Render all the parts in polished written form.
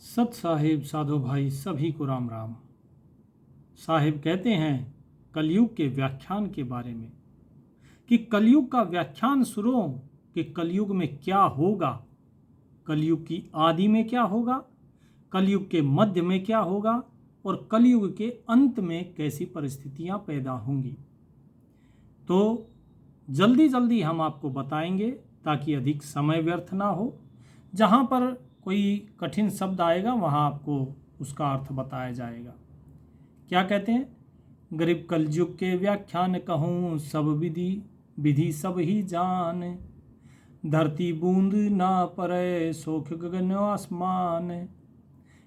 सत साहिब साधु भाई सभी को राम राम। साहिब कहते हैं कलयुग के व्याख्यान के बारे में कि कलयुग का व्याख्यान सुनो कि कलयुग में क्या होगा, कलयुग की आदि में क्या होगा, कलयुग के मध्य में क्या होगा और कलयुग के अंत में कैसी परिस्थितियां पैदा होंगी। तो जल्दी जल्दी हम आपको बताएंगे ताकि अधिक समय व्यर्थ ना हो। जहाँ पर कोई कठिन शब्द आएगा वहाँ आपको उसका अर्थ बताया जाएगा। क्या कहते हैं? गरीब कलयुग के व्याख्यान कहूँ सब विधि विधि सब ही जान, धरती बूंद ना पड़े सोख गगन आसमान।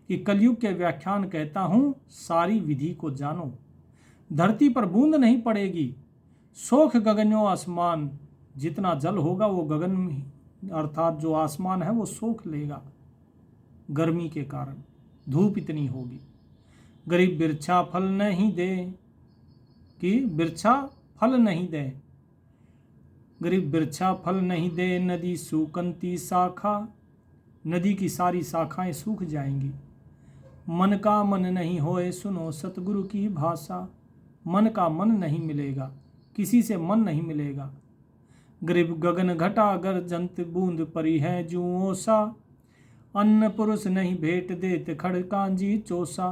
कि कलयुग के व्याख्यान कहता हूँ सारी विधि को जानो, धरती पर बूंद नहीं पड़ेगी, सोख गगनो आसमान। जितना जल होगा वो गगन में अर्थात जो आसमान है वो सोख लेगा गर्मी के कारण, धूप इतनी होगी। गरीब बिरछा फल नहीं दे, कि बिरछा फल नहीं दे, गरीब बिरछा फल नहीं दे, नदी सूकंती शाखा, नदी की सारी शाखाएं सूख जाएंगी। मन का मन नहीं होए सुनो सतगुरु की भाषा, मन का मन नहीं मिलेगा, किसी से मन नहीं मिलेगा। गरीब गगन घटा गर्जंत बूंद परी है जुओं सा, अन्न पुरुष नहीं भेंट देत खड़ कांजी चोसा।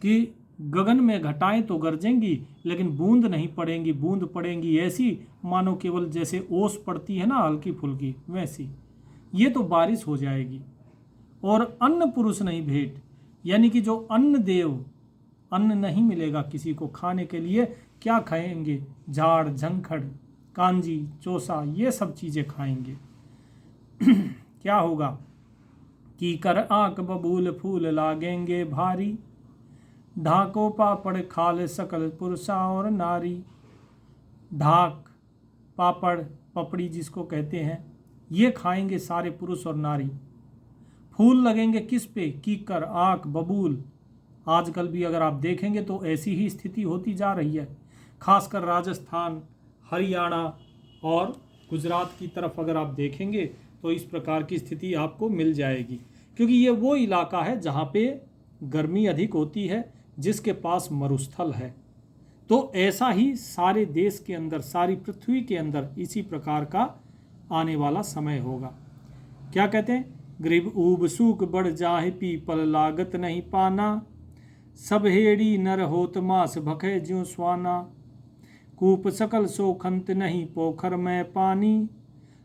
कि गगन में घटाएं तो गरजेंगी लेकिन बूंद नहीं पड़ेंगी, बूंद पड़ेंगी ऐसी मानो केवल जैसे ओस पड़ती है ना हल्की फुल्की वैसी, ये तो बारिश हो जाएगी। और अन्न पुरुष नहीं भेंट, यानी कि जो अन्न देव, अन्न नहीं मिलेगा किसी को खाने के लिए। क्या खाएंगे? झाड़ झंखड़ कांजी चोसा ये सब चीज़ें खाएंगे। क्या होगा? की कर आंख बबूल फूल लागेंगे भारी, ढाको पापड़ खाल सकल पुरुषा और नारी। ढाक पापड़ पपड़ी जिसको कहते हैं ये खाएंगे सारे पुरुष और नारी। फूल लगेंगे किस पे? कीकर आंख बबूल। आजकल भी अगर आप देखेंगे तो ऐसी ही स्थिति होती जा रही है, खासकर राजस्थान हरियाणा और गुजरात की तरफ अगर आप देखेंगे तो इस प्रकार की स्थिति आपको मिल जाएगी, क्योंकि ये वो इलाका है जहाँ पे गर्मी अधिक होती है, जिसके पास मरुस्थल है। तो ऐसा ही सारे देश के अंदर, सारी पृथ्वी के अंदर इसी प्रकार का आने वाला समय होगा। क्या कहते हैं? गरीब ऊब सूख बढ़ जाहे पीपल लागत नहीं पाना, सब हेड़ी नर होत मास भखे ज्यों स्वाना। कूप सकल सोखंत नहीं पोखर में पानी,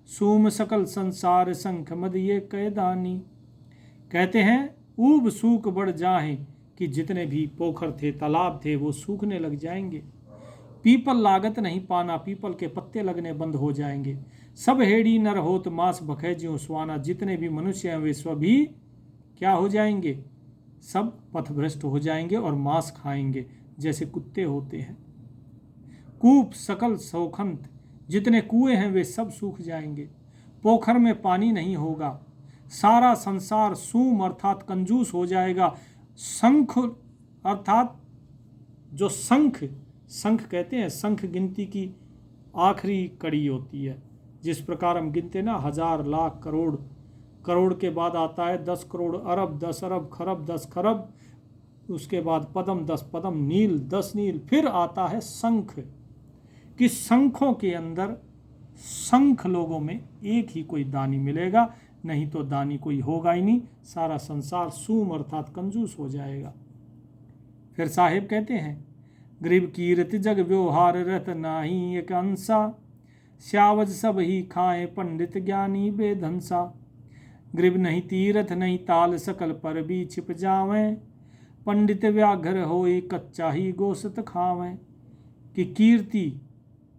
सूम सकल संसार संख मद ये कैदानी। कहते हैं ऊब सूख बढ़ जाए कि जितने भी पोखर थे तालाब थे वो सूखने लग जाएंगे। पीपल लागत नहीं पाना, पीपल के पत्ते लगने बंद हो जाएंगे। सब हेड़ी नर होत मांस भखे ज्यों स्वाना, जितने भी मनुष्य हैं वे सभी क्या हो जाएंगे? सब पथभ्रष्ट हो जाएंगे और मांस खाएंगे जैसे कुत्ते होते हैं। कूप सकल सौखंत, जितने कुएं हैं वे सब सूख जाएंगे। पोखर में पानी नहीं होगा। सारा संसार सूम अर्थात कंजूस हो जाएगा। शंख अर्थात जो शंख, शंख कहते हैं, शंख गिनती की आखिरी कड़ी होती है। जिस प्रकार हम गिनते ना 1000 लाख करोड़, करोड़ के बाद आता है 10 करोड़ अरब, 10 अरब खरब, 10 खरब, उसके बाद पदम, 10 पदम, नील 10 नील, फिर आता है शंख। कि शंखों के अंदर शंख लोगों में एक ही कोई दानी मिलेगा, नहीं तो दानी कोई होगा ही नहीं। सारा संसार सूम अर्थात कंजूस हो जाएगा। फिर साहिब कहते हैं गरीब कीर्ति जग व्यवहार रत नाही एक अंसा, श्यावज सब ही खाए पंडित ज्ञानी बेधंसा। गरीब नहीं तीरथ नहीं ताल सकल पर भी छिप जावे, पंडित व्याघ्र होई कच्चा ही गोश्त खावें। कि कीर्ति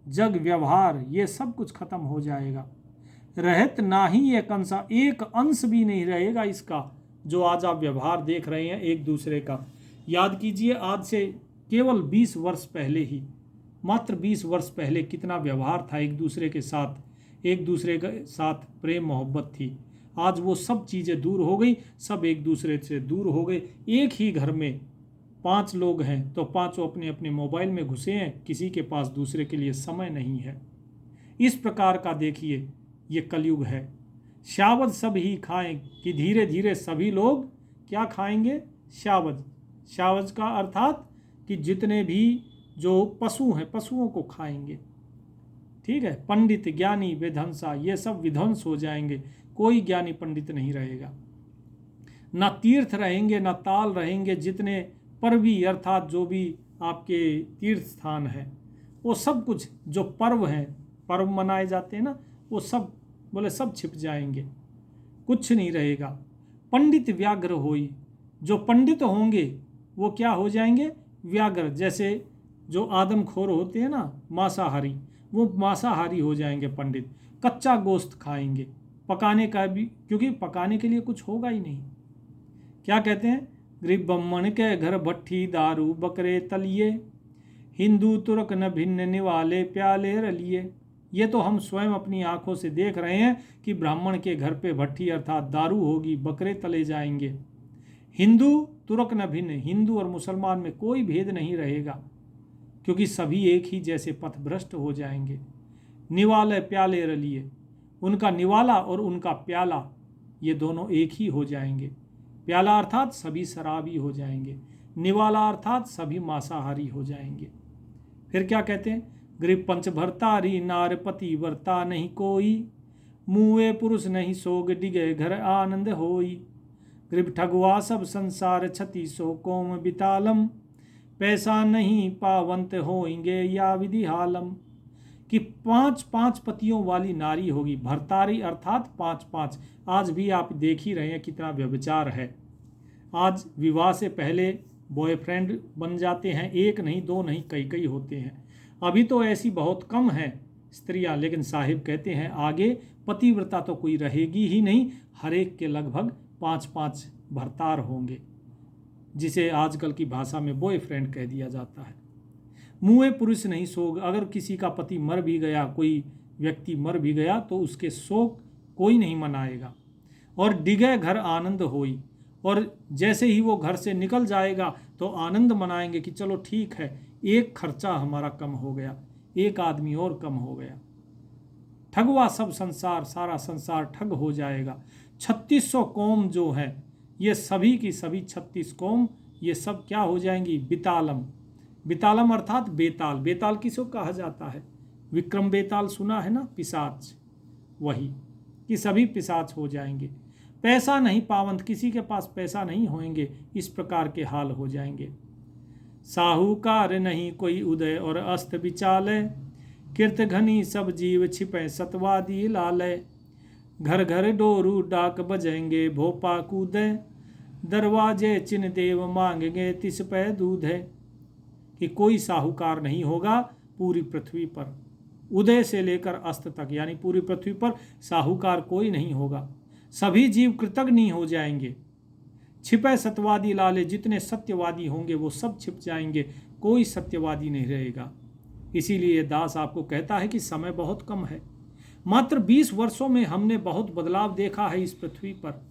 जग व्यवहार ये सब कुछ खत्म हो जाएगा। रहत ना ही एक अंश, एक अंश भी नहीं रहेगा इसका, जो आज आप व्यवहार देख रहे हैं एक दूसरे का। याद कीजिए आज से केवल 20 वर्ष पहले ही, मात्र 20 वर्ष पहले कितना व्यवहार था एक दूसरे के साथ, एक दूसरे के साथ प्रेम मोहब्बत थी। आज वो सब चीज़ें दूर हो गई, सब एक दूसरे से दूर हो गए। एक ही घर में 5 लोग हैं तो पांचों अपने अपने मोबाइल में घुसे हैं, किसी के पास दूसरे के लिए समय नहीं है। इस प्रकार का देखिए ये कलयुग है। शावद सब ही खाएं, कि धीरे धीरे सभी लोग क्या खाएंगे? शावद। शावज का अर्थात कि जितने भी जो पशु हैं पशुओं को खाएंगे। ठीक है। पंडित ज्ञानी विध्वंसा, ये सब विध्वंस हो जाएंगे, कोई ज्ञानी पंडित नहीं रहेगा। ना तीर्थ रहेंगे ना ताल रहेंगे, जितने पर्वी अर्थात जो भी आपके तीर्थ स्थान है वो सब कुछ जो पर्व हैं, पर्व मनाए जाते हैं ना, वो सब बोले सब छिप जाएंगे, कुछ नहीं रहेगा। पंडित व्याघ्र होई, जो पंडित होंगे वो क्या हो जाएंगे? व्याघ्र। जैसे जो आदमखोर होते हैं ना मांसाहारी, वो मांसाहारी हो जाएंगे पंडित। कच्चा गोश्त खाएंगे, पकाने का भी, क्योंकि पकाने के लिए कुछ होगा ही नहीं। क्या कहते हैं? गरीब ब्राह्मण के घर भट्ठी दारू बकरे तलिए, हिंदू तुर्क न भिन्न निवाले प्याले रलिए। ये तो हम स्वयं अपनी आंखों से देख रहे हैं कि ब्राह्मण के घर पे भट्ठी अर्थात दारू होगी, बकरे तले जाएंगे। हिंदू तुर्क न भिन्न, हिंदू और मुसलमान में कोई भेद नहीं रहेगा, क्योंकि सभी एक ही जैसे पथभ्रष्ट हो जाएंगे। निवाले प्याले रलिए, उनका निवाला और उनका प्याला ये दोनों एक ही हो जाएंगे। प्याला अर्थात सभी शराबी हो जाएंगे, निवाला अर्थात सभी मांसाहारी हो जाएंगे। फिर क्या कहते हैं? गरीब पंच भरतारी नारपति वर्ता नहीं कोई, मुए पुरुष नहीं सोग डिगे घर आनंद होई। गरीब ठगुआ सब संसार छति सो कोम बितालम, पैसा नहीं पावंत होएंगे या विधि हालम। कि 5 पतियों वाली नारी होगी। भरतारी अर्थात 5। आज भी आप देख ही रहे हैं कितना व्यभिचार है। आज विवाह से पहले बॉयफ्रेंड बन जाते हैं, एक नहीं दो नहीं कई होते हैं। अभी तो ऐसी बहुत कम है स्त्रियां, लेकिन साहिब कहते हैं आगे पतिव्रता तो कोई रहेगी ही नहीं, हर एक के लगभग 5 भरतार होंगे, जिसे आजकल की भाषा में बॉयफ्रेंड कह दिया जाता है। मुए पुरुष नहीं सोग, अगर किसी का पति मर भी गया, कोई व्यक्ति मर भी गया तो उसके शोक कोई नहीं मनाएगा। और डिगे घर आनंद होई, और जैसे ही वो घर से निकल जाएगा तो आनंद मनाएंगे कि चलो ठीक है, एक खर्चा हमारा कम हो गया, एक आदमी और कम हो गया। ठगवा सब संसार, सारा संसार ठग हो जाएगा। 3600 कौम जो है, ये सभी की सभी 36 कौम, ये सब क्या हो जाएंगी? बितालम। बितालम अर्थात बेताल। बेताल किसको कहा जाता है? विक्रम बेताल सुना है ना, पिशाच, वही कि सभी पिशाच हो जाएंगे। पैसा नहीं पावंत, किसी के पास पैसा नहीं होंगे, इस प्रकार के हाल हो जाएंगे। साहूकार नहीं कोई उदय और अस्त बिचाले, कीर्त घनी सब जीव छिपे सतवादी लाले। घर घर डोरू डाक बजेंगे भोपा कूदे, दरवाजे चिन्ह देव मांगेंगे तिस पे दूध है। कि कोई साहूकार नहीं होगा पूरी पृथ्वी पर, उदय से लेकर अस्त तक, यानी पूरी पृथ्वी पर साहूकार कोई नहीं होगा। सभी जीव कृतघ्न हो जाएंगे। छिपे सत्यवादी लाले, जितने सत्यवादी होंगे वो सब छिप जाएंगे, कोई सत्यवादी नहीं रहेगा। इसीलिए दास आपको कहता है कि समय बहुत कम है। मात्र 20 वर्षों में हमने बहुत बदलाव देखा है इस पृथ्वी पर।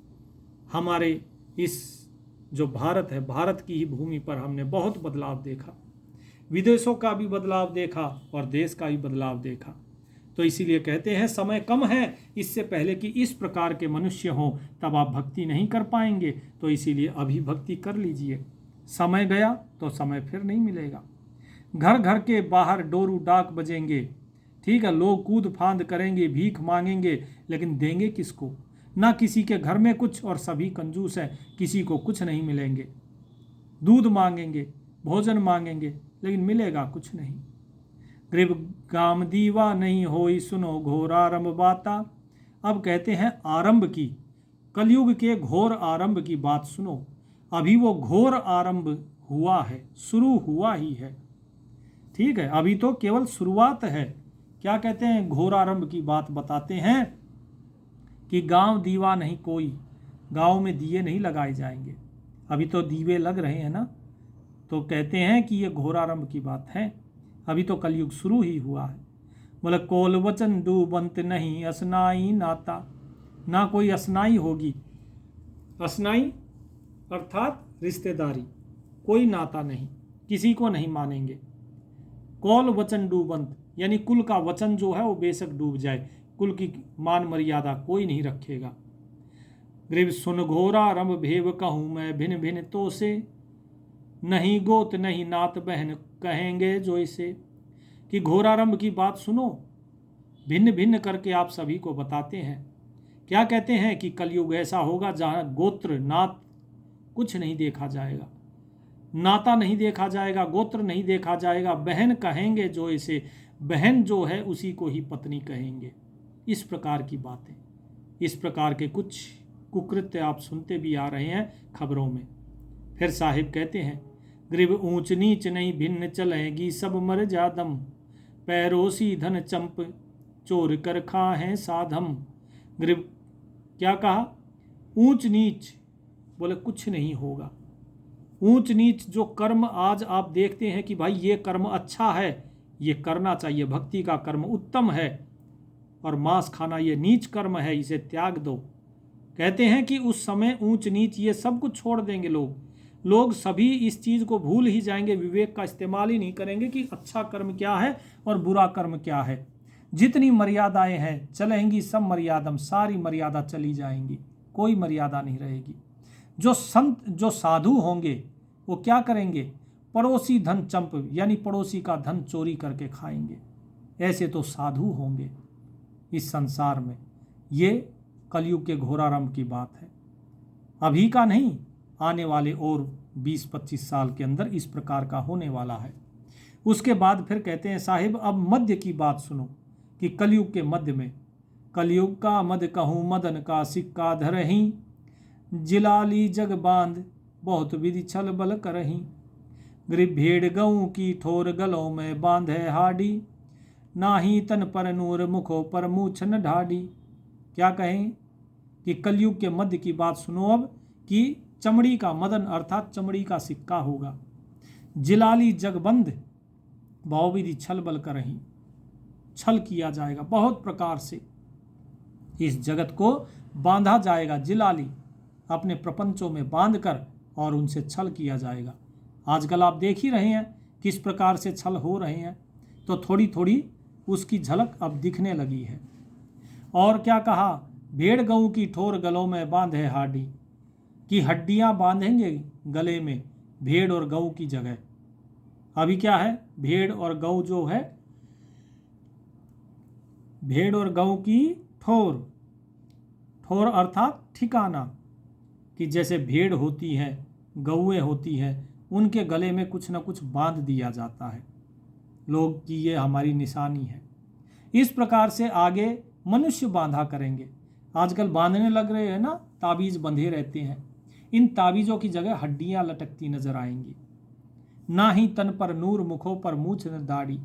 हमारे इस जो भारत है, भारत की ही भूमि पर हमने बहुत बदलाव देखा। विदेशों का भी बदलाव देखा और देश का भी बदलाव देखा। तो इसीलिए कहते हैं समय कम है, इससे पहले कि इस प्रकार के मनुष्य हों तब आप भक्ति नहीं कर पाएंगे। तो इसीलिए अभी भक्ति कर लीजिए, समय गया तो समय फिर नहीं मिलेगा। घर घर के बाहर डोरू डाक बजेंगे, ठीक है, लोग कूद फांद करेंगे, भीख मांगेंगे, लेकिन देंगे किसको? ना किसी के घर में कुछ, और सभी कंजूस हैं, किसी को कुछ नहीं मिलेंगे। दूध मांगेंगे, भोजन मांगेंगे, लेकिन मिलेगा कुछ नहीं। गरीब गाम दीवा नहीं होई सुनो घोर आरंभ बाता। अब कहते हैं आरंभ की, कलयुग के घोर आरंभ की बात सुनो। अभी वो घोर आरंभ हुआ है, शुरू हुआ ही है, ठीक है, अभी तो केवल शुरुआत है। क्या कहते हैं? घोर आरंभ की बात बताते हैं कि गांव दीवा नहीं कोई, गांव में दिए नहीं लगाए जाएंगे। अभी तो दीवे लग रहे हैं ना, तो कहते हैं कि ये घोर आरंभ की बात है, अभी तो कलयुग शुरू ही हुआ है। बोले कोल वचन डूबंत नहीं असनाई नाता, ना कोई असनाई होगी। असनाई अर्थात रिश्तेदारी, कोई नाता नहीं, किसी को नहीं मानेंगे। कौल वचन डूबंत, यानी कुल का वचन जो है वो बेशक डूब जाए, कुल की मान मर्यादा कोई नहीं रखेगा। ग्रीव सुन घोरा रंभ भेव कहूँ मैं भिन्न भिन्न तो से, नहीं गोत नहीं नात बहन कहेंगे जो इसे। कि घोरारंभ की बात सुनो, भिन्न भिन्न करके आप सभी को बताते हैं। क्या कहते हैं कि कलयुग ऐसा होगा जहाँ गोत्र नात कुछ नहीं देखा जाएगा, नाता नहीं देखा जाएगा, गोत्र नहीं देखा जाएगा, बहन कहेंगे जो इसे, बहन जो है उसी को ही पत्नी कहेंगे। इस प्रकार की बातें, इस प्रकार के कुछ कुकृत्य आप सुनते भी आ रहे हैं खबरों में। फिर साहिब कहते हैं, ग्रीव ऊंच नीच नहीं भिन्न चलेगी सब मर जादम, पैरोसी धन चंप चोर कर खा है साधम। ग्रीव क्या कहा, ऊंच नीच, बोले कुछ नहीं होगा। ऊंच नीच जो कर्म आज आप देखते हैं कि भाई ये कर्म अच्छा है, ये करना चाहिए, भक्ति का कर्म उत्तम है, और मांस खाना ये नीच कर्म है, इसे त्याग दो। कहते हैं कि उस समय ऊंच नीच ये सब कुछ छोड़ देंगे लोग सभी इस चीज़ को भूल ही जाएंगे, विवेक का इस्तेमाल ही नहीं करेंगे कि अच्छा कर्म क्या है और बुरा कर्म क्या है। जितनी मर्यादाएं हैं चलेंगी सब मर्यादम, सारी मर्यादा चली जाएंगी, कोई मर्यादा नहीं रहेगी। जो संत जो साधु होंगे वो क्या करेंगे, पड़ोसी धन चंप यानी पड़ोसी का धन चोरी करके खाएंगे। ऐसे तो साधु होंगे इस संसार में। ये कलयुग के घोरारंभ की बात है, अभी का नहीं, आने वाले और 20-25 साल के अंदर इस प्रकार का होने वाला है। उसके बाद फिर कहते हैं साहिब अब मध्य की बात सुनो, कि कलयुग के मध्य में, कलयुग का मद कहूँ मदन का सिक्का धरहीं, जिलाली जग बांध बहुत विधि छल बल करहीं। ग्रीव भेड़ गऊ की ठोर गलों में बांधे हाडी, नाही तन पर नूर मुखों पर मूछ न ढाडी। क्या कहें कि कलयुग के मध्य की बात सुनो अब, कि चमड़ी का मदन अर्थात चमड़ी का सिक्का होगा, जिलाली जगबंद बहुविधि छल बल करहीं, छल किया जाएगा, बहुत प्रकार से इस जगत को बांधा जाएगा, जिलाली अपने प्रपंचों में बांधकर, और उनसे छल किया जाएगा। आजकल आप देख ही रहे हैं किस प्रकार से छल हो रहे हैं, तो थोड़ी थोड़ी उसकी झलक अब दिखने लगी है। और क्या कहा, भेड़ गऊ की ठोर गलों में बांधे हाडी, कि हड्डियां बांधेंगे गले में भेड़ और गऊ की जगह। अभी क्या है, भेड़ और गऊ जो है, भेड़ और गऊ की ठोर, ठोर अर्थात ठिकाना, कि जैसे भेड़ होती है, गऊएं होती है, उनके गले में कुछ ना कुछ बांध दिया जाता है लोग कि ये हमारी निशानी है। इस प्रकार से आगे मनुष्य बांधा करेंगे। आजकल बांधने लग रहे हैं ना, ताबीज बंधे रहते हैं, इन ताबीजों की जगह हड्डियां लटकती नजर आएंगी। ना ही तन पर नूर मुखों पर मूछ न दाढ़ी,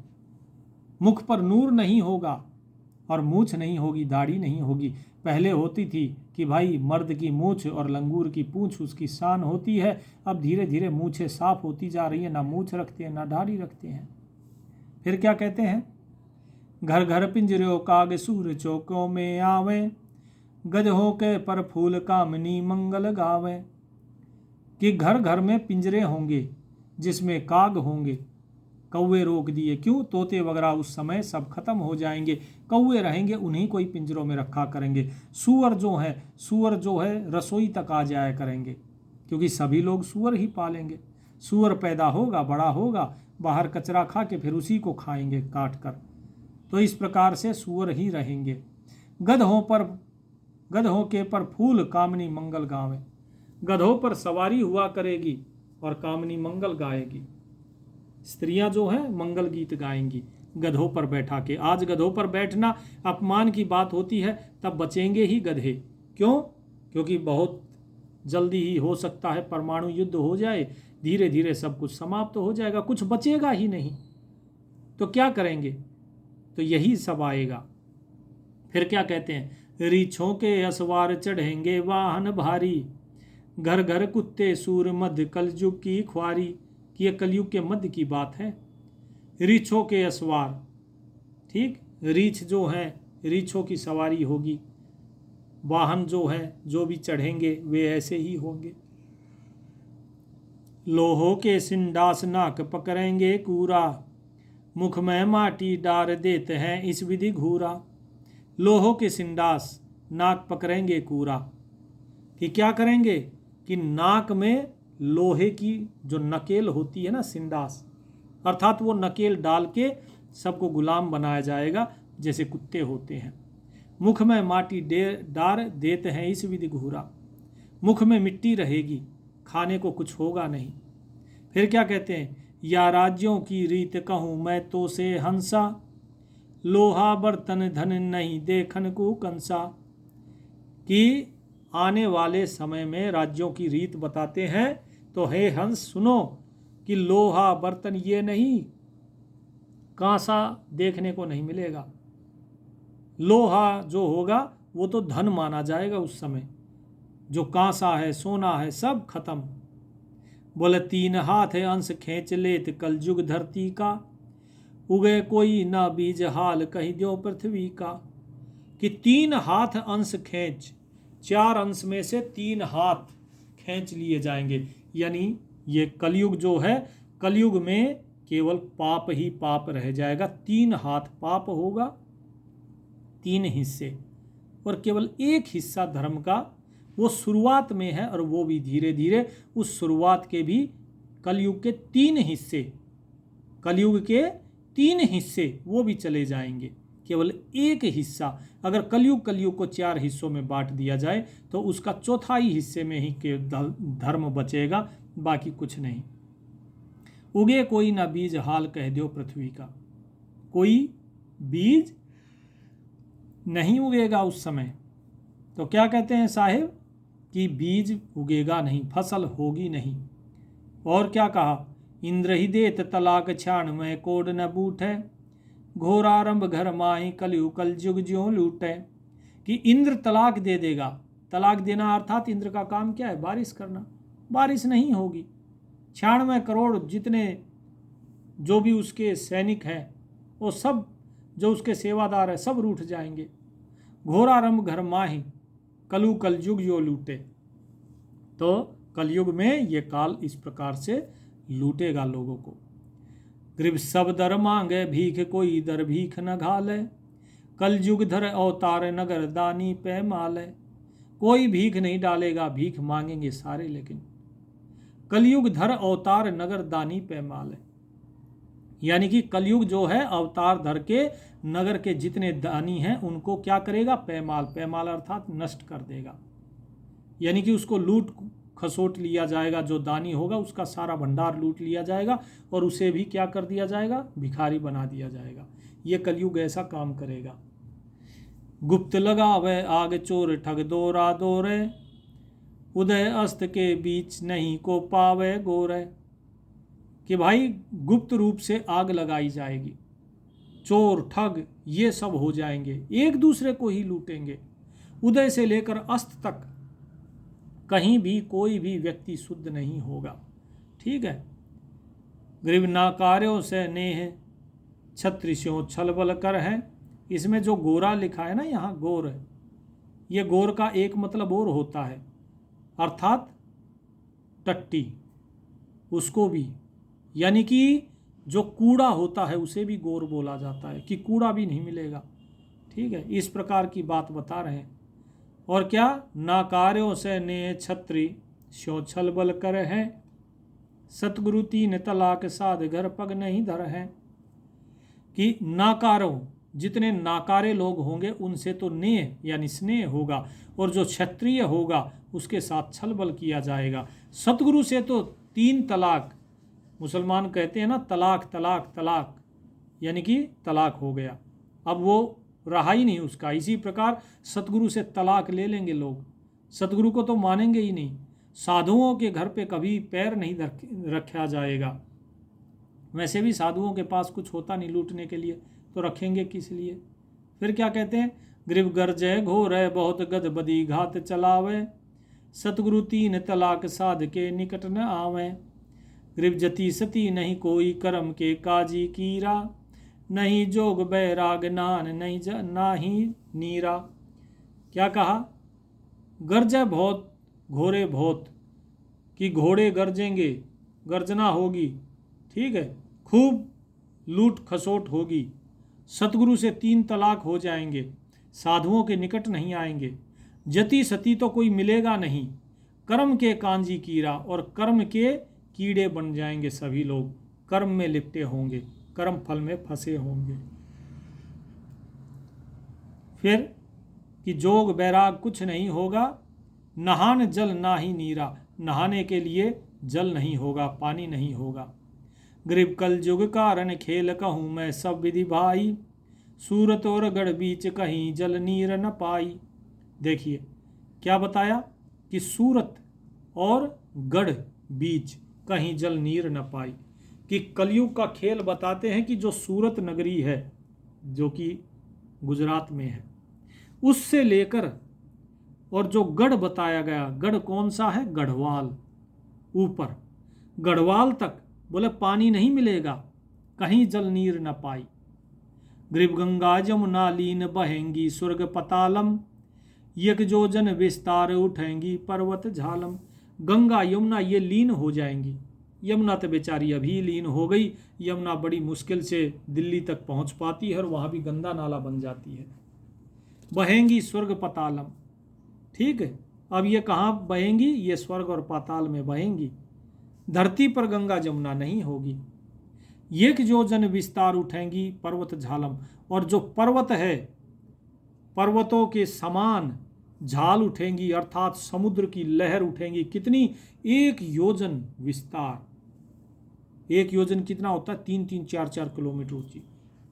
मुख पर नूर नहीं होगा और मूछ नहीं होगी, दाढ़ी नहीं होगी। पहले होती थी कि भाई मर्द की मूछ और लंगूर की पूंछ उसकी शान होती है, अब धीरे धीरे मूछें साफ होती जा रही है, ना मूछ रखते हैं ना दाढ़ी रखते हैं। फिर क्या कहते हैं, घर घर पिंजरे काग सूर चौकों में आवे, गधों के पर फूल कामनी मंगल गावे। कि घर घर में पिंजरे होंगे जिसमें काग होंगे, कौवे रोक दिए, क्यों, तोते वगैरह उस समय सब खत्म हो जाएंगे, कौवे रहेंगे, उन्हीं को ही पिंजरों में रखा करेंगे। सूअर जो है रसोई तक आ जाया करेंगे, क्योंकि सभी लोग सूअर ही पालेंगे। सूअर पैदा होगा, बड़ा होगा, बाहर कचरा खा के फिर उसी को खाएंगे काट कर। तो इस प्रकार से सूअर ही रहेंगे। गधों के पर फूल कामनी मंगल गावे, गधों पर सवारी हुआ करेगी और कामनी मंगल गाएगी। स्त्रियां जो है मंगल गीत गाएंगी गधों पर बैठा के। आज गधों पर बैठना अपमान की बात होती है, तब बचेंगे ही गधे। क्यों? क्योंकि बहुत जल्दी ही हो सकता है परमाणु युद्ध हो जाए, धीरे धीरे सब कुछ समाप्त हो जाएगा, कुछ बचेगा ही नहीं, तो क्या करेंगे? तो यही सब आएगा। फिर क्या कहते हैं, रीछों के असवार चढ़ेंगे वाहन भारी, घर घर कुत्ते सूर मध्य कलयुग की ख्वारी। कि ये कलयुग के मध्य की बात है। रीछों के असवार, ठीक, रीछ जो है रीछों की सवारी होगी, वाहन जो है जो भी चढ़ेंगे वे ऐसे ही होंगे। लोहों के सिंडास नाक पकड़ेंगे कूरा, मुख में माटी डार देते हैं इस विधि घूरा। लोहो के सिंडास नाक पकड़ेंगे कूरा। कि क्या करेंगे कि नाक में लोहे की जो नकेल होती है ना, सिंडास, अर्थात वो नकेल डाल के सबको गुलाम बनाया जाएगा जैसे कुत्ते होते हैं। मुख में माटी डार देते हैं इस विधि घूरा। मुख में मिट्टी रहेगी, खाने को कुछ होगा नहीं। फिर क्या कहते हैं, या राज्यों की रीत कहूँ मैं तो से हंसा, लोहा बर्तन धन नहीं देखन को कंसा। कि आने वाले समय में राज्यों की रीत बताते हैं, तो हे हंस सुनो कि लोहा बर्तन ये नहीं, कांसा देखने को नहीं मिलेगा। लोहा जो होगा वो तो धन माना जाएगा उस समय, जो कांसा है सोना है सब खत्म। बोले 3 हाथ है अंश खींच लेत कलयुग धरती का, उगे कोई ना बीज हाल कही दो पृथ्वी का। कि 3 हाथ अंश खींच, 4 अंश में से 3 हाथ खींच लिए जाएंगे। यानी ये कलयुग जो है, कलयुग में केवल पाप ही पाप रह जाएगा। 3 हाथ पाप होगा, 3 हिस्से, और केवल एक हिस्सा धर्म का, वो शुरुआत में है, और वो भी धीरे धीरे उस शुरुआत के भी कलयुग के 3 हिस्से, कलयुग के 3 हिस्से वो भी चले जाएंगे। केवल एक हिस्सा, अगर कलयुग को 4 हिस्सों में बांट दिया जाए तो उसका चौथाई हिस्से में ही के धर्म बचेगा, बाकी कुछ नहीं। उगे कोई ना बीज हाल कह दो पृथ्वी का। कोई बीज नहीं उगेगा उस समय। तो क्या कहते हैं साहिब कि बीज उगेगा नहीं, फसल होगी नहीं। और क्या कहा, इंद्र ही देत तलाक 96 कोड न बूठे, घोर आरंभ घर माही कलयु कल जुग ज्यों लूटे। कि इंद्र तलाक दे देगा। तलाक देना अर्थात इंद्र का काम क्या है, बारिश करना। बारिश नहीं होगी, 96 करोड़ जितने जो भी उसके सैनिक हैं वो सब, जो उसके सेवादार हैं, सब रूठ जाएंगे। घोर आरंभ घर माही कलु कल युग जो लूटे। तो कलयुग में ये काल इस प्रकार से लूटेगा लोगों को। ग्रीब सब दर मांगे भीख कोई दर भीख न घाले, कल युग धर अवतार नगर दानी पे माले। कोई भीख नहीं डालेगा, भीख मांगेंगे सारे, लेकिन कलयुग धर अवतार नगर दानी पे माले। यानी कि कलयुग जो है अवतार धर के नगर के जितने दानी हैं उनको क्या करेगा, पैमाल, पैमाल अर्थात नष्ट कर देगा। यानी कि उसको लूट खसोट लिया जाएगा, जो दानी होगा उसका सारा भंडार लूट लिया जाएगा और उसे भी क्या कर दिया जाएगा, भिखारी बना दिया जाएगा। ये कलयुग ऐसा काम करेगा। गुप्त लगावे आग चोर ठग दोरा दोरे, उदय अस्त के बीच नहीं को पावे गोरे। कि भाई गुप्त रूप से आग लगाई जाएगी, चोर ठग ये सब हो जाएंगे, एक दूसरे को ही लूटेंगे। उदय से लेकर अस्त तक कहीं भी कोई भी व्यक्ति शुद्ध नहीं होगा। ठीक है। ग्रीव नाकार्यों से नेह छत्रिशों छलबल कर है। इसमें जो गोरा लिखा है ना, यहाँ गोर है, ये गोर का एक मतलब और होता है, अर्थात टट्टी, उसको भी, यानी कि जो कूड़ा होता है उसे भी गोर बोला जाता है, कि कूड़ा भी नहीं मिलेगा। ठीक है, इस प्रकार की बात बता रहे हैं। और क्या, नाकार्यों से ने छत्री स्यो छल बल कर है, सतगुरु 3 तलाक साध घर पग नहीं धर है। कि नाकारों, जितने नाकारे लोग होंगे उनसे तो नेह यानी स्नेह होगा, और जो क्षत्रिय होगा उसके साथ छल बल किया जाएगा। सतगुरु से तो 3 तलाक, मुसलमान कहते हैं ना तलाक तलाक तलाक, यानी कि तलाक हो गया, अब वो रहा ही नहीं उसका। इसी प्रकार सतगुरु से तलाक ले लेंगे लोग, सतगुरु को तो मानेंगे ही नहीं। साधुओं के घर पे कभी पैर नहीं रखा जाएगा। वैसे भी साधुओं के पास कुछ होता नहीं लूटने के लिए, तो रखेंगे किस लिए। फिर क्या कहते हैं, ग्रीव गर्जय घोर है बहुत गद बदी घात चलावे, सतगुरु 3 तलाक साध के निकट न आवे। ग्रीव जति सती नहीं कोई कर्म के काजी कीरा, नहीं जोग बैराग नान नहीं ना ही नीरा। क्या कहा, गर्जय बहुत घोड़े बहुत, कि घोड़े गरजेंगे, गर्जना होगी। ठीक है, खूब लूट खसोट होगी। सतगुरु से 3 तलाक हो जाएंगे, साधुओं के निकट नहीं आएंगे, जति सती तो कोई मिलेगा नहीं, कर्म के कांजी कीड़ा, और कर्म के कीड़े बन जाएंगे सभी लोग, कर्म में लिपटे होंगे, कर्म फल में फंसे होंगे। फिर कि जोग बैराग कुछ नहीं होगा, नहान जल ना ही नीरा, नहाने के लिए जल नहीं होगा, पानी नहीं होगा। गरीब कल युग कारण खेल कहूँ मैं सब विधि भाई, सूरत और गढ़ बीच कहीं जल नीर न पाई। देखिए क्या बताया कि सूरत और गढ़ बीच कहीं जल नीर न पाई, कि कलयुग का खेल बताते हैं कि जो सूरत नगरी है जो कि गुजरात में है, उससे लेकर और जो गढ़ बताया गया, गढ़ कौन सा है, गढ़वाल, ऊपर गढ़वाल तक बोले पानी नहीं मिलेगा, कहीं जल नीर न पाई। ग्रीव गंगा जमुना लीन बहेंगी स्वर्ग पतालम, यक जोजन विस्तार उठेंगी पर्वत झालम। गंगा यमुना ये लीन हो जाएंगी। यमुना तो बेचारी अभी लीन हो गई, यमुना बड़ी मुश्किल से दिल्ली तक पहुंच पाती है और वहाँ भी गंदा नाला बन जाती है। बहेंगी स्वर्ग पतालम, ठीक है। अब ये कहाँ बहेंगी, ये स्वर्ग और पाताल में बहेंगी, धरती पर गंगा जमुना नहीं होगी। ये कि जो जन विस्तार उठेंगी पर्वत झालम, और जो पर्वत है पर्वतों के समान झाल उठेंगी, अर्थात समुद्र की लहर उठेंगी। कितनी, 1 योजन विस्तार। 1 योजन कितना होता है, 3-3, 4-4 किलोमीटर ऊंची।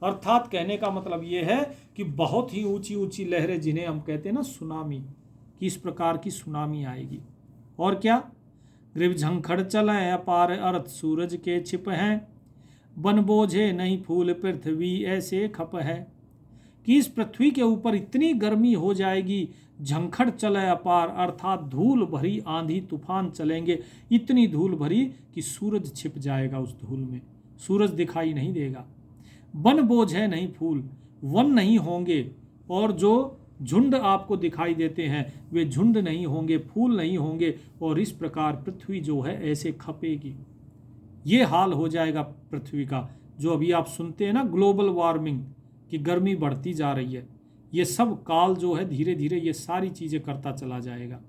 अर्थात कहने का मतलब ये है कि बहुत ही ऊंची ऊंची लहरें, जिन्हें हम कहते हैं ना सुनामी, किस प्रकार की सुनामी आएगी। और क्या, ग्रीव झंखड़ चले अपार अर्थ सूरज के छिप हैं, बन बोझे नहीं फूल पृथ्वी ऐसे खप है। कि इस पृथ्वी के ऊपर इतनी गर्मी हो जाएगी, झंखड़ चले अपार, अर्थात धूल भरी आंधी तूफान चलेंगे, इतनी धूल भरी कि सूरज छिप जाएगा उस धूल में, सूरज दिखाई नहीं देगा। वन बोझ है नहीं फूल, वन नहीं होंगे, और जो झुंड आपको दिखाई देते हैं वे झुंड नहीं होंगे, फूल नहीं होंगे, और इस प्रकार पृथ्वी जो है ऐसे खपेगी। ये हाल हो जाएगा पृथ्वी का। जो अभी आप सुनते हैं ना ग्लोबल वार्मिंग, कि गर्मी बढ़ती जा रही है, ये सब काल जो है धीरे धीरे ये सारी चीज़ें करता चला जाएगा।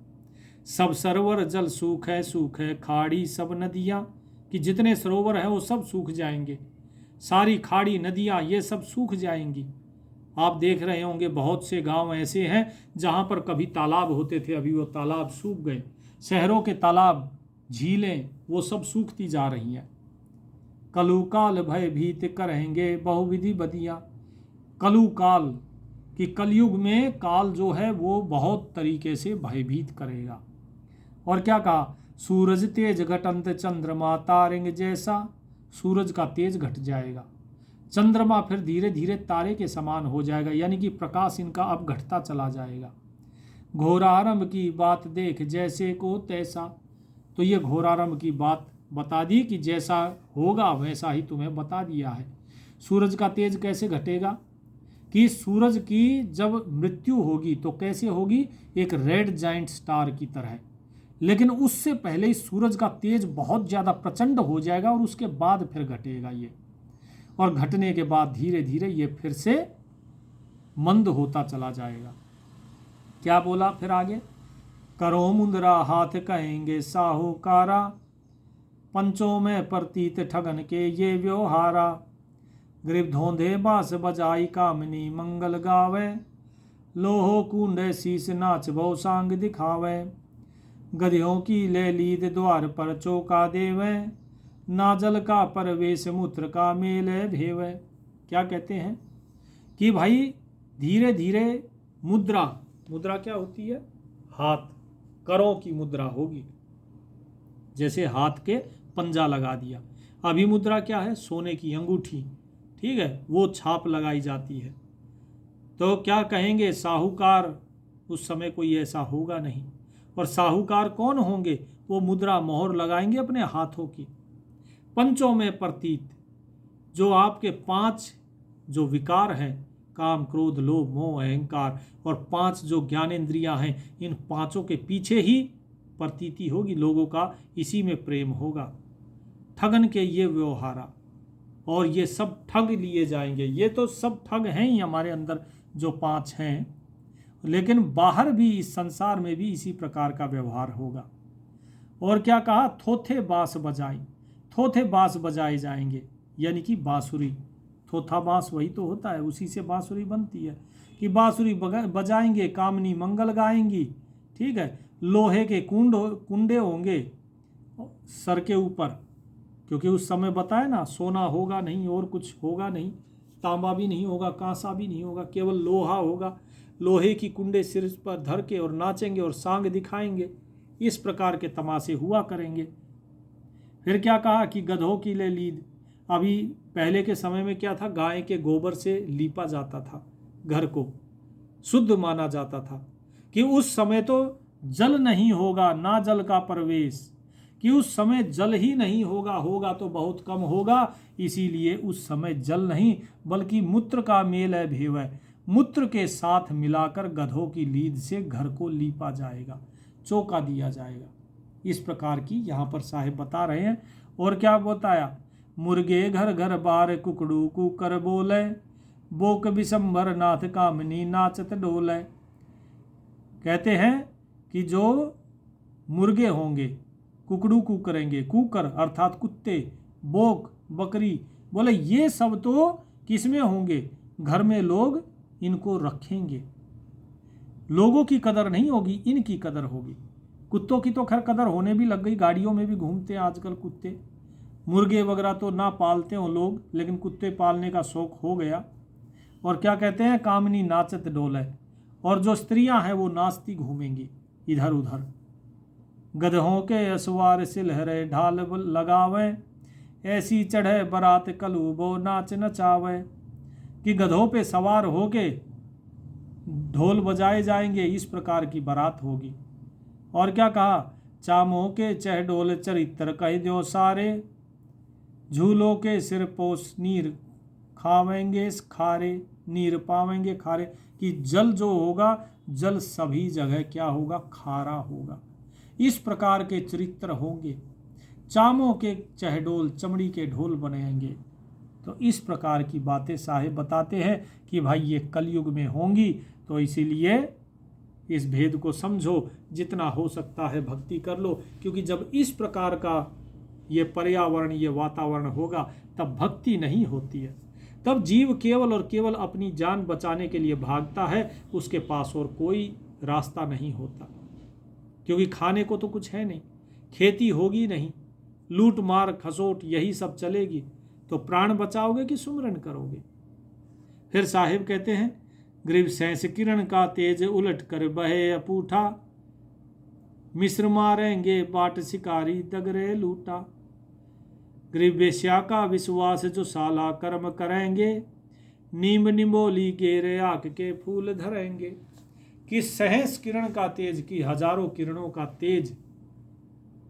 सब सरोवर जल सूख है खाड़ी सब नदियाँ, कि जितने सरोवर हैं वो सब सूख जाएंगे, सारी खाड़ी नदियाँ ये सब सूख जाएंगी। आप देख रहे होंगे बहुत से गांव ऐसे हैं जहां पर कभी तालाब होते थे, अभी वो तालाब सूख गए। शहरों के तालाब, झीलें वो सब सूखती जा रही हैं। कलु काल भय भीत करेंगे बहुविधि बदिया। कलु काल, कि कलयुग में काल जो है वो बहुत तरीके से भयभीत करेगा। और क्या कहा, सूरज तेज घटंत चंद्रमा तारेंगे जैसा, सूरज का तेज घट जाएगा, चंद्रमा फिर धीरे धीरे तारे के समान हो जाएगा, यानी कि प्रकाश इनका अब घटता चला जाएगा। घोरारंभ की बात देख जैसे को तैसा, तो ये घोरारंभ की बात बता दी कि जैसा होगा वैसा ही तुम्हें बता दिया है। सूरज का तेज कैसे घटेगा, कि सूरज की जब मृत्यु होगी तो कैसे होगी, एक रेड जाइंट स्टार की तरह, लेकिन उससे पहले ही सूरज का तेज बहुत ज़्यादा प्रचंड हो जाएगा और उसके बाद फिर घटेगा ये, और घटने के बाद धीरे धीरे ये फिर से मंद होता चला जाएगा। क्या बोला फिर आगे, करो मुंदरा हाथ कहेंगे साहूकारा, पंचों में प्रतीत ठगन के ये व्यवहारा। ग्रीव धोंधे बास बजाई कामनी मंगल गावे, लोहो कूंडे शीस नाच बहु सांग दिखावे। गधियों की ले लीद द्वार पर चौका देवे, ना जल का परवेश मूत्र का मेल भेवे। क्या कहते हैं कि भाई धीरे धीरे मुद्रा, मुद्रा क्या होती है, हाथ, करों की मुद्रा होगी, जैसे हाथ के पंजा लगा दिया। अभी मुद्रा क्या है, सोने की अंगूठी, ठीक है, वो छाप लगाई जाती है। तो क्या कहेंगे, साहूकार, उस समय कोई ऐसा होगा नहीं। और साहूकार कौन होंगे, वो मुद्रा मोहर लगाएंगे अपने हाथों की। पंचों में प्रतीत, जो आपके 5 जो विकार हैं, काम क्रोध लोभ मोह अहंकार, और 5 जो ज्ञानेंद्रियां हैं, इन 5 के पीछे ही प्रतीति होगी लोगों का, इसी में प्रेम होगा। ठगन के ये व्यवहारा, और ये सब ठग लिए जाएंगे। ये तो सब ठग हैं ही हमारे अंदर, जो 5 हैं लेकिन बाहर भी, इस संसार में भी इसी प्रकार का व्यवहार होगा। और क्या कहा, थोथे बांस बजाई, थोथे बांस बजाए जाएंगे, यानी कि बांसुरी। थोथा बांस वही तो होता है, उसी से बांसुरी बनती है कि बांसुरी बजाएंगे, कामनी मंगल गाएंगी। ठीक है, लोहे के कुंडे होंगे सर के ऊपर, क्योंकि उस समय बताया ना, सोना होगा नहीं और कुछ होगा नहीं, तांबा भी नहीं होगा, कांसा भी नहीं होगा, केवल लोहा होगा। लोहे की कुंडे सिर पर धर के और नाचेंगे और सांग दिखाएंगे। इस प्रकार के तमाशे हुआ करेंगे। फिर क्या कहा कि गधों की ले लीद। अभी पहले के समय में क्या था, गाय के गोबर से लीपा जाता था, घर को शुद्ध माना जाता था। कि उस समय तो जल नहीं होगा, ना जल का प्रवेश, कि उस समय जल ही नहीं होगा, होगा तो बहुत कम होगा, इसीलिए उस समय जल नहीं बल्कि मूत्र का मेल है भेवै, मूत्र के साथ मिलाकर गधों की लीद से घर को लीपा जाएगा, चौका दिया जाएगा। इस प्रकार की यहाँ पर साहिब बता रहे हैं। और क्या बताया, मुर्गे घर घर बार कुकड़ू कुकर बोले, बोक बिशंबर नाथ कामनी नाचत डोले। कहते हैं कि जो मुर्गे होंगे, कुकड़ू कूकरेंगे, कूकर अर्थात कुत्ते, बोक बकरी, बोले ये सब तो किसमें होंगे, घर में लोग इनको रखेंगे। लोगों की कदर नहीं होगी, इनकी कदर होगी। कुत्तों की तो खैर कदर होने भी लग गई, गाड़ियों में भी घूमते हैं आजकल कुत्ते। मुर्गे वगैरह तो ना पालते हो लोग, लेकिन कुत्ते पालने का शौक हो गया। और क्या कहते हैं, कामनी नाचत डोले, और जो स्त्रियां हैं वो नाचती घूमेंगी इधर उधर। गधों के असवार से लहरे ढाल लगावे, ऐसी चढ़े बरात कलूबो नाच नचावे। कि गधों पे सवार होके ढोल बजाए जाएंगे, इस प्रकार की बारात होगी। और क्या कहा, चामों के चहडोल चरित्र कह दो सारे, झूलों के सिर पोस नीर खावेंगे खारे, नीर पावेंगे खारे। कि जल जो होगा, जल सभी जगह क्या होगा, खारा होगा। इस प्रकार के चरित्र होंगे। चामों के चहडोल, चमड़ी के ढोल बनेंगे। तो इस प्रकार की बातें साहिब बताते हैं कि भाई ये कलयुग में होंगी। तो इसीलिए इस भेद को समझो, जितना हो सकता है भक्ति कर लो, क्योंकि जब इस प्रकार का ये पर्यावरण, ये वातावरण होगा, तब भक्ति नहीं होती है। तब जीव केवल और केवल अपनी जान बचाने के लिए भागता है, उसके पास और कोई रास्ता नहीं होता। क्योंकि खाने को तो कुछ है नहीं, खेती होगी नहीं, लूट मार खसोट यही सब चलेगी। तो प्राण बचाओगे कि सुमरन करोगे। फिर साहिब कहते हैं, ग्रीव सैंस किरण का तेज उलट कर बहे अपूठा, मिस्र मारेंगे बाट शिकारी दगरे लूटा। ग्रीव वेश्या का विश्वास जो साला कर्म करेंगे, नीम निमोली गेरे आक के फूल धरेंगे। कि सहस किरण का तेज, की हजारों किरणों का तेज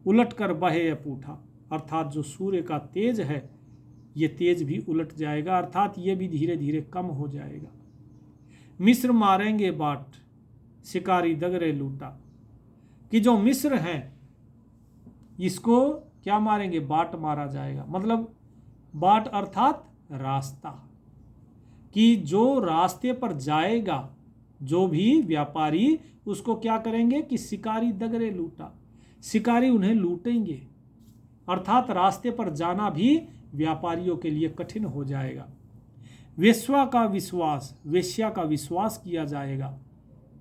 उलट कर बहे अपूठा, अर्थात जो सूर्य का तेज है ये तेज भी उलट जाएगा, अर्थात ये भी धीरे धीरे कम हो जाएगा। मिस्र मारेंगे बाट शिकारी दगरे लूटा। कि जो मिस्र हैं इसको क्या मारेंगे, बाट मारा जाएगा। मतलब बाट अर्थात रास्ता, कि जो रास्ते पर जाएगा जो भी व्यापारी, उसको क्या करेंगे कि शिकारी दगरे लूटा, शिकारी उन्हें लूटेंगे। अर्थात रास्ते पर जाना भी व्यापारियों के लिए कठिन हो जाएगा। वेश्या का विश्वास, वेश्या का विश्वास किया जाएगा,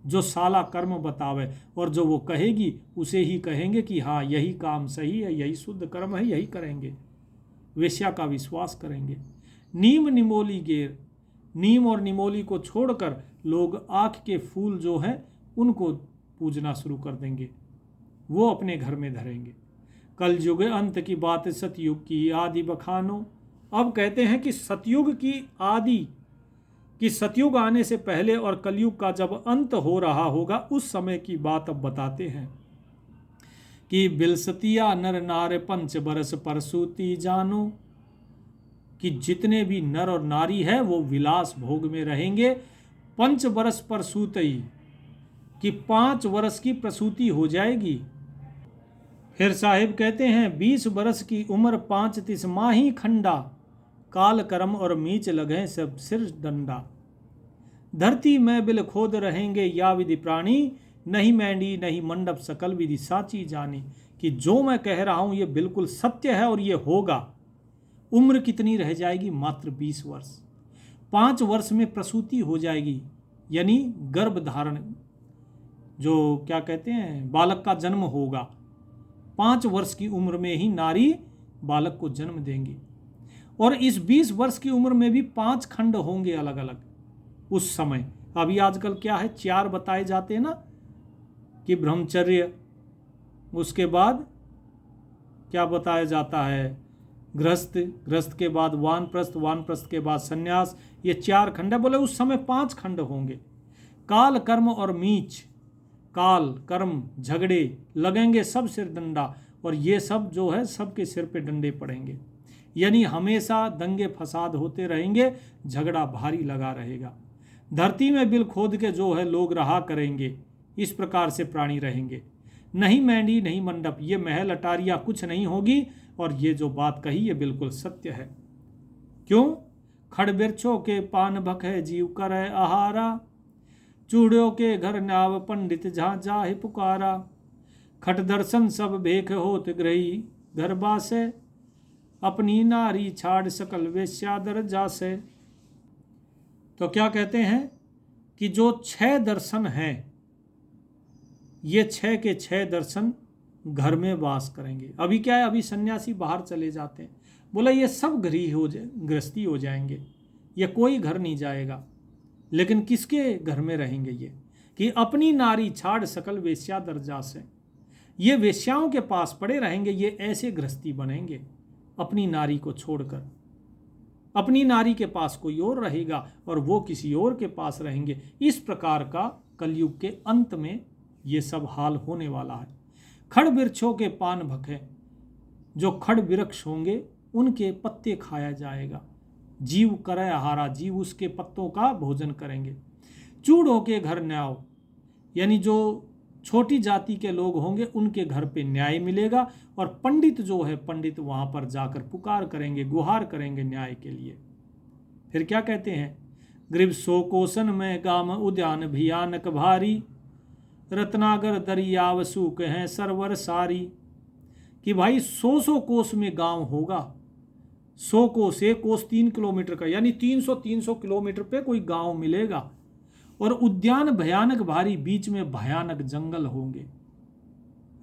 जो साला कर्म बतावे, और जो वो कहेगी उसे ही कहेंगे कि हाँ यही काम सही है, यही शुद्ध कर्म है, यही करेंगे। वेश्या का विश्वास करेंगे। नीम निमोली गेर, नीम और निमोली को छोड़कर लोग आँख के फूल जो हैं उनको पूजना शुरू कर देंगे, वो अपने घर में धरेंगे। कल युग अंत की बात सतयुग की आदि बखानो। अब कहते हैं कि सतयुग की आदि, कि सतयुग आने से पहले और कलयुग का जब अंत हो रहा होगा उस समय की बात अब बताते हैं। कि बिलसतिया नर नार पंच बरस परसूती जानो, कि जितने भी नर और नारी है वो विलास भोग में रहेंगे। 5 बरस परसूतई, कि 5 वर्ष की प्रसूति हो जाएगी। फिर साहिब कहते हैं 20 बरस की उम्र 5 तिमाही खंडा, काल कर्म और मीच लगे सब सिर डंडा। धरती में बिल खोद रहेंगे या विधि प्राणी, नहीं मैंडी नहीं मंडप सकल विधि साची जानी। कि जो मैं कह रहा हूं ये बिल्कुल सत्य है और ये होगा। उम्र कितनी रह जाएगी? मात्र 20 वर्ष। 5 वर्ष में प्रसूति हो जाएगी, यानी गर्भ धारण, जो क्या कहते हैं, बालक का जन्म होगा। 5 वर्ष की उम्र में ही नारी बालक को जन्म देंगी। और इस 20 वर्ष की उम्र में भी 5 खंड होंगे अलग अलग उस समय। अभी आजकल क्या है, 4 बताए जाते हैं ना, कि ब्रह्मचर्य, उसके बाद क्या बताया जाता है, गृहस्थ, गृहस्थ के बाद वानप्रस्थ, वानप्रस्थ के बाद सन्यास। ये 4 खंड है। बोले उस समय 5 खंड होंगे। काल कर्म और मीच, काल कर्म झगड़े लगेंगे, सब सिर डंडा, और ये सब जो है सबके सिर पे डंडे पड़ेंगे। यानी हमेशा दंगे फसाद होते रहेंगे, झगड़ा भारी लगा रहेगा। धरती में बिल खोद के जो है लोग रहा करेंगे, इस प्रकार से प्राणी रहेंगे। नहीं मैंडी नहीं मंडप, ये महल अटारिया कुछ नहीं होगी। और ये जो बात कही ये बिल्कुल सत्य है। क्यों? खड़ बिरछों के पान भख है जीव कर आहारा, चूड़ों के घर नाव पंडित जहाँ जाहि पुकारा, खट दर्शन सब भेख होत ग्रही घर बासे, अपनी नारी छाड़ सकल वेश्या दर जासे। तो क्या कहते हैं कि जो 6 दर्शन हैं, ये 6 के 6 दर्शन घर में वास करेंगे। अभी क्या है, अभी सन्यासी बाहर चले जाते हैं। बोला ये सब गृहस्थी हो जाएंगे, ये कोई घर नहीं जाएगा। लेकिन किसके घर में रहेंगे ये? कि अपनी नारी छाड़ सकल वेश्या दर्जा से, ये वेश्याओं के पास पड़े रहेंगे। ये ऐसे गृहस्थी बनेंगे, अपनी नारी को छोड़कर। अपनी नारी के पास कोई और रहेगा और वो किसी और के पास रहेंगे। इस प्रकार का कलयुग के अंत में ये सब हाल होने वाला है। खड़ वृक्षों के पान भखे, जो खड़ वृक्ष होंगे उनके पत्ते खाया जाएगा। जीव करे आहारा, जीव उसके पत्तों का भोजन करेंगे। चूड़ों के घर न्याय, यानी जो छोटी जाति के लोग होंगे उनके घर पे न्याय मिलेगा। और पंडित जो है, पंडित वहां पर जाकर पुकार करेंगे, गुहार करेंगे न्याय के लिए। फिर क्या कहते हैं, ग्रीव सो कोसन में गाम उद्यान भयानक भारी, रत्नागर दरियाव सूख हैं सरवर सारी। कि भाई 100 कोस में गांव होगा। 100 कोस, 1 कोस 3 किलोमीटर का, यानी 300 किलोमीटर पे कोई गांव मिलेगा। और उद्यान भयानक भारी, बीच में भयानक जंगल होंगे।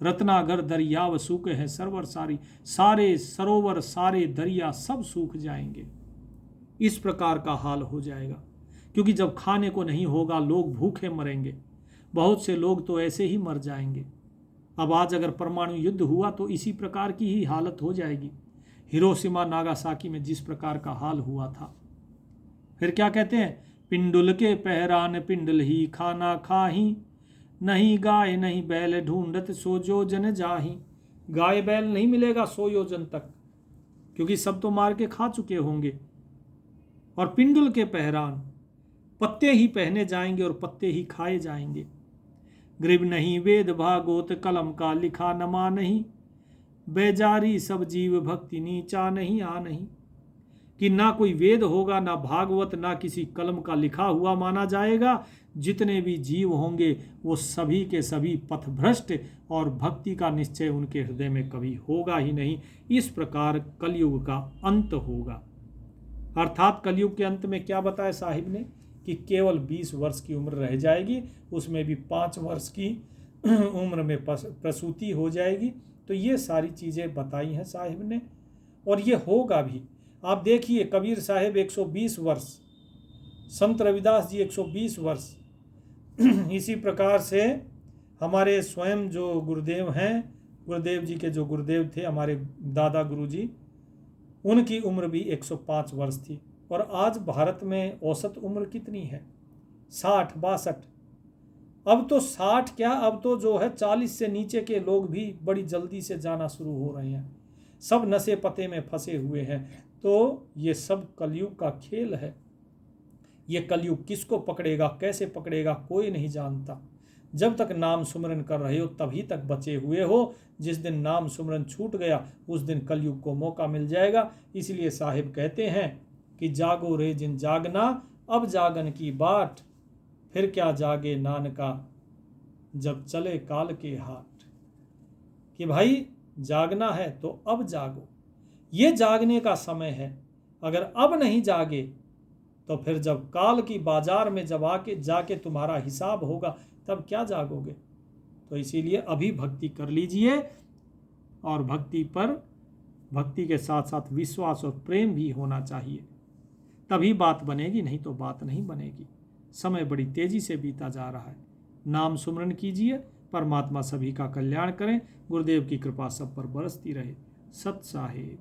रत्नागर दरियाव सूखे हैं सरवर सारी, सारे सरोवर सारे दरिया सब सूख जाएंगे। इस प्रकार का हाल हो जाएगा। क्योंकि जब खाने को नहीं होगा, लोग भूखे मरेंगे। बहुत से लोग तो ऐसे ही मर जाएंगे। अब आज अगर परमाणु युद्ध हुआ तो इसी प्रकार की ही हालत हो जाएगी, हिरोशिमा नागासाकी में जिस प्रकार का हाल हुआ था। फिर क्या कहते हैं, पिंडुल के पहरान पिंडल ही खाना खाही, नहीं गाय नहीं बैल ढूंढत सो योजन जाही। गाय बैल नहीं मिलेगा 100 योजन तक, क्योंकि सब तो मार के खा चुके होंगे। और पिंडुल के पहरान, पत्ते ही पहने जाएंगे और पत्ते ही खाए जाएंगे। ग्रीब नहीं वेद भागोत कलम का लिखा नमा नहीं, बेजारी सब जीव भक्ति नीचा नहीं आ नहीं। कि ना कोई वेद होगा, ना भागवत, ना किसी कलम का लिखा हुआ माना जाएगा। जितने भी जीव होंगे वो सभी के सभी पथभ्रष्ट, और भक्ति का निश्चय उनके हृदय में कभी होगा ही नहीं। इस प्रकार कलयुग का अंत होगा। अर्थात कलयुग के अंत में क्या बताया साहिब ने, कि केवल 20 वर्ष की उम्र रह जाएगी, उसमें भी 5 वर्ष की उम्र में प्रसूति हो जाएगी। तो ये सारी चीज़ें बताई हैं साहिब ने, और ये होगा भी। आप देखिए, कबीर साहिब 120 वर्ष, संत रविदास जी 120 वर्ष, इसी प्रकार से हमारे स्वयं जो गुरुदेव हैं, गुरुदेव जी के जो गुरुदेव थे हमारे दादा गुरु जी, उनकी उम्र भी 105 वर्ष थी। और आज भारत में औसत उम्र कितनी है? 60-62। अब तो 60 क्या, अब तो जो है 40 से नीचे के लोग भी बड़ी जल्दी से जाना शुरू हो रहे हैं। सब नशे पते में फंसे हुए हैं। तो ये सब कलयुग का खेल है। ये कलयुग किसको पकड़ेगा, कैसे पकड़ेगा, कोई नहीं जानता। जब तक नाम सुमरन कर रहे हो तभी तक बचे हुए हो। जिस दिन नाम सुमरन छूट गया उस दिन कलयुग को मौका मिल जाएगा। इसलिए साहिब कहते हैं कि जागो रे जिन जागना, अब जागन की बाट, फिर क्या जागे नानका जब चले काल के हाथ। कि भाई जागना है तो अब जागो, ये जागने का समय है। अगर अब नहीं जागे तो फिर जब काल की बाजार में जब आके जाके तुम्हारा हिसाब होगा तब क्या जागोगे। तो इसीलिए अभी भक्ति कर लीजिए, और भक्ति के साथ साथ विश्वास और प्रेम भी होना चाहिए, तभी बात बनेगी, नहीं तो बात नहीं बनेगी। समय बड़ी तेजी से बीता जा रहा है। नाम सुमरन कीजिए, परमात्मा सभी का कल्याण करें। गुरुदेव की कृपा सब पर बरसती रहे। सत साहिब।